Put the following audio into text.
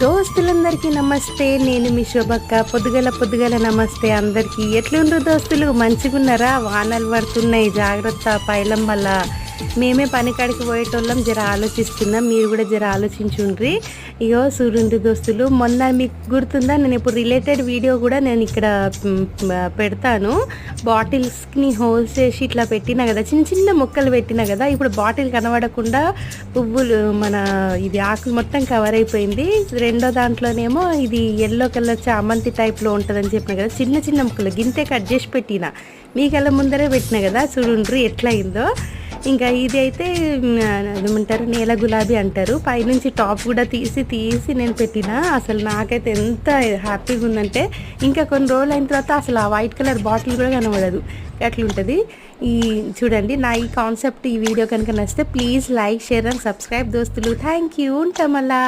దోస్తులందరికీ నమస్తే. నేను మీ శోభక్క. పొద్దుగల నమస్తే అందరికీ. ఎట్లుండ్రు దోస్తులు, మంచిగున్నారా? వానలు పడుతున్నాయి, జాగ్రత్త పైలం వల్ల. మేమే పనికాడికి పోయేటోళ్ళం, జర ఆలోచిస్తున్నాం. మీరు కూడా జర ఆలోచించుండ్రి. ఇగో చూడండి దోస్తులు, మొన్న మీకు గుర్తుందా, నేను ఇప్పుడు రిలేటెడ్ వీడియో కూడా నేను ఇక్కడ పెడతాను. బాటిల్స్ని హోల్స్ చేసి ఇట్లా పెట్టినా కదా, చిన్న చిన్న మొక్కలు పెట్టినా కదా. ఇప్పుడు బాటిల్ కనబడకుండా పువ్వులు మన ఇది ఆకులు మొత్తం కవర్ అయిపోయింది. రెండో దాంట్లోనేమో ఇది ఎల్లో కలర్ చామంతి టైప్లో ఉంటుందని చెప్పిన కదా, చిన్న చిన్న ముక్కలు గింతే కట్ చేసి పెట్టిన. మీకల్లా ముందరే పెట్టిన కదా, చూడుండ్రి ఎట్లా అయిందో. ఇంకా ఇది అయితే ఏమంటారు, నేల గులాబీ అంటారు. పైనుంచి టాప్ కూడా తీసి నేను పెట్టిన. అసలు నాకైతే ఎంత హ్యాపీగా ఉందంటే, ఇంకా కొన్ని రోజులు అయిన తర్వాత అసలు ఆ వైట్ కలర్ బాటిల్ కూడా కనబడదు, అట్లుంటుంది. ఈ చూడండి, నా ఈ కాన్సెప్ట్, ఈ వీడియో కనుక నచ్చితే please like, share and subscribe దోస్తులు. Thank you. ఉంటాం అలా.